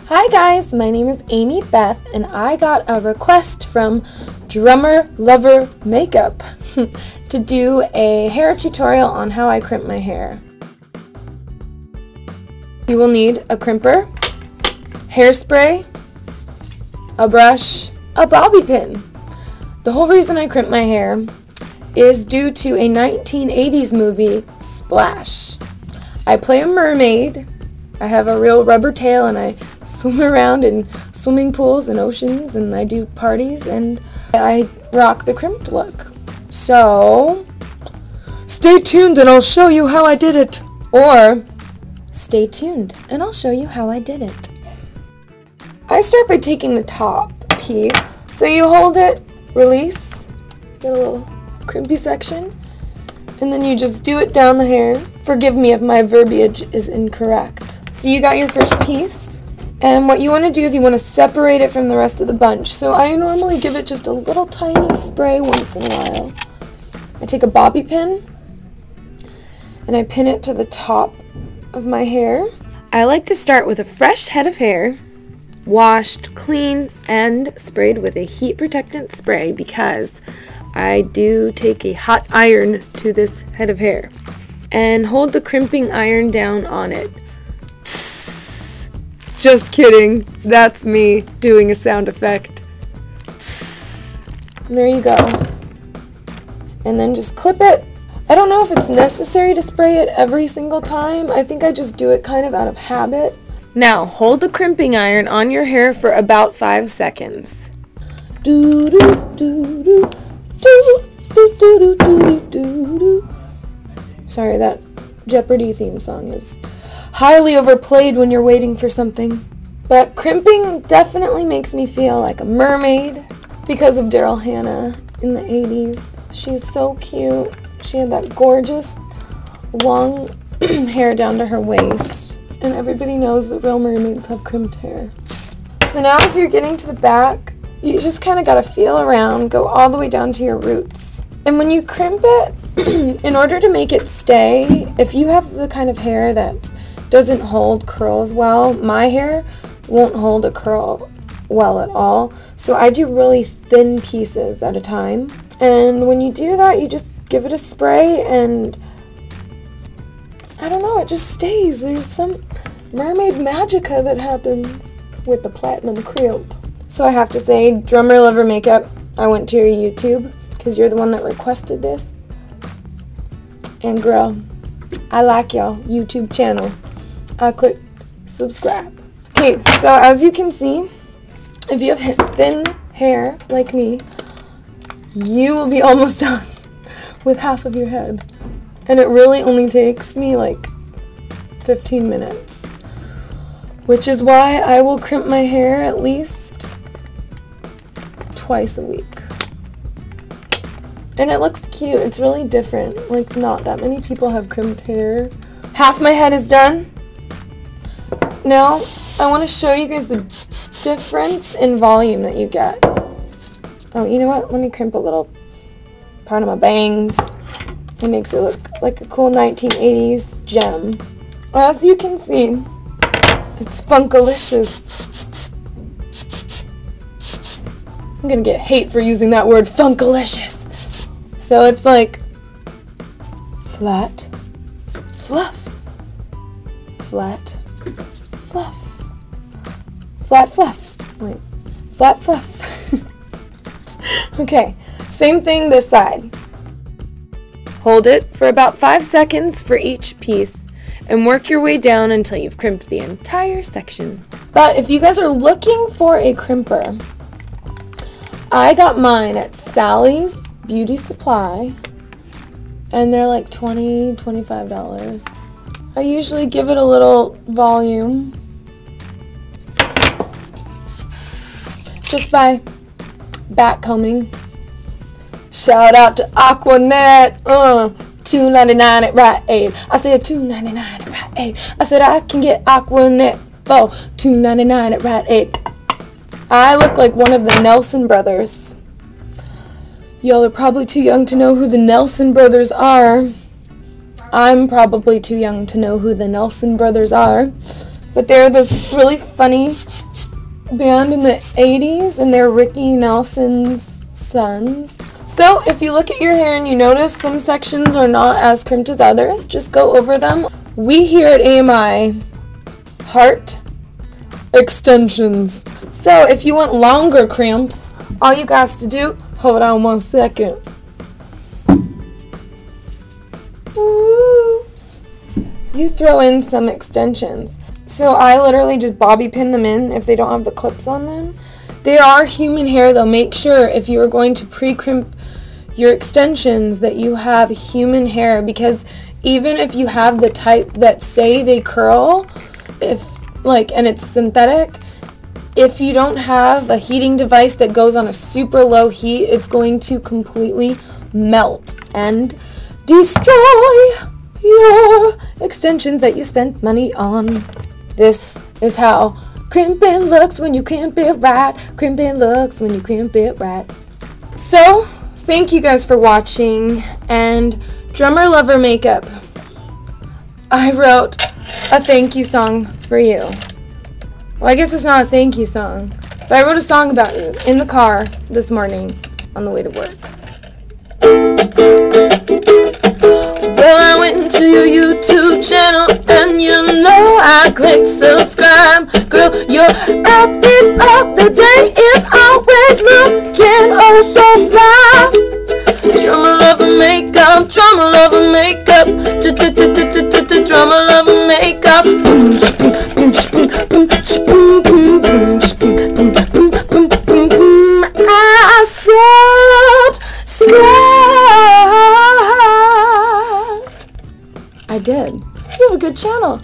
Hi guys, my name is Ami Beth and I got a request from Drummer Lover Makeup to do a hair tutorial on how I crimp my hair. You will need a crimper, hairspray, a brush, a bobby pin. The whole reason I crimp my hair is due to a 1980s movie, Splash. I play a mermaid. I have a real rubber tail and I swim around in swimming pools and oceans and I do parties and I rock the crimped look. So, stay tuned and I'll show you how I did it. Or, stay tuned and I'll show you how I did it. I start by taking the top piece. So you hold it, release, get a little crimpy section, and then you just do it down the hair. Forgive me if my verbiage is incorrect. So you got your first piece, and what you want to do is you want to separate it from the rest of the bunch. So I normally give it just a little tiny spray once in a while. I take a bobby pin, and I pin it to the top of my hair. I like to start with a fresh head of hair, washed, clean, and sprayed with a heat protectant spray because I do take a hot iron to this head of hair. And hold the crimping iron down on it. Just kidding, that's me doing a sound effect. And there you go. And then just clip it. I don't know if it's necessary to spray it every single time. I think I just do it kind of out of habit. Now, hold the crimping iron on your hair for about 5 seconds. Do do do do do do do do do do. Sorry, that Jeopardy theme song is highly overplayed when you're waiting for something. But crimping definitely makes me feel like a mermaid because of Daryl Hannah in the 80s. She's so cute. She had that gorgeous long hair down to her waist. And everybody knows that real mermaids have crimped hair. So now as you're getting to the back, you just kind of got to feel around, go all the way down to your roots. And when you crimp it, in order to make it stay, if you have the kind of hair that doesn't hold curls well, my hair won't hold a curl well at all. So I do really thin pieces at a time. And when you do that, you just give it a spray and I don't know, it just stays. There's some mermaid magica that happens with the platinum crimp. So I have to say, Drummer Lover Makeup, I went to your YouTube because you're the one that requested this. And girl, I like y'all YouTube channel. I click subscribe. Okay, so as you can see, if you have thin hair like me, you will be almost done with half of your head. And it really only takes me like 15 minutes. Which is why I will crimp my hair at least twice a week. And it looks cute. It's really different. Like, not that many people have crimped hair. Half my head is done. Now, I want to show you guys the difference in volume that you get. Oh, you know what? Let me crimp a little part of my bangs. It makes it look like a cool 1980s gem. As you can see, it's funkalicious. I'm gonna get hate for using that word, funkalicious. So it's like flat, fluff, flat, fluff, flat, fluff. Wait, flat, fluff. Okay, same thing this side. Hold it for about 5 seconds for each piece and work your way down until you've crimped the entire section. But if you guys are looking for a crimper, I got mine at Sally's Beauty Supply and they're like $20, $25. I usually give it a little volume just by back combing. Shout out to Aquanet, $2.99 at Rite Aid. I said $2.99 at Rite Aid. I said I can get Aquanet for $2.99 at Rite Aid. I look like one of the Nelson brothers. Y'all are probably too young to know who the Nelson brothers are. I'm probably too young to know who the Nelson brothers are. but they're this really funny band in the 80s, and they're Ricky Nelson's sons. So if you look at your hair and you notice some sections are not as crimped as others, just go over them. We here at AMI heart extensions. So if you want longer crimps, all you guys to do, hold on 1 second. Ooh. You throw in some extensions. So I literally just bobby pin them in if they don't have the clips on them. They are human hair though. Make sure if you are going to pre-crimp your extensions that you have human hair, because even if you have the type that say they curl, and it's synthetic, if you don't have a heating device that goes on a super low heat, it's going to completely melt and destroy your extensions that you spent money on. This is how crimping looks when you crimp it right. Crimping looks when you crimp it right. So, thank you guys for watching. And Drummer Lover Makeup, I wrote a thank you song for you. Well, I guess it's not a thank you song, but I wrote a song about you in the car this morning on the way to work. Well, I went to your YouTube channel and you know I clicked subscribe. Girl, your outfit of the day is always looking oh so fly. Drummer Lover Makeup, Drummer Lover Makeup, Drummer Lover Makeup. I subscribed. I did. You have a good channel.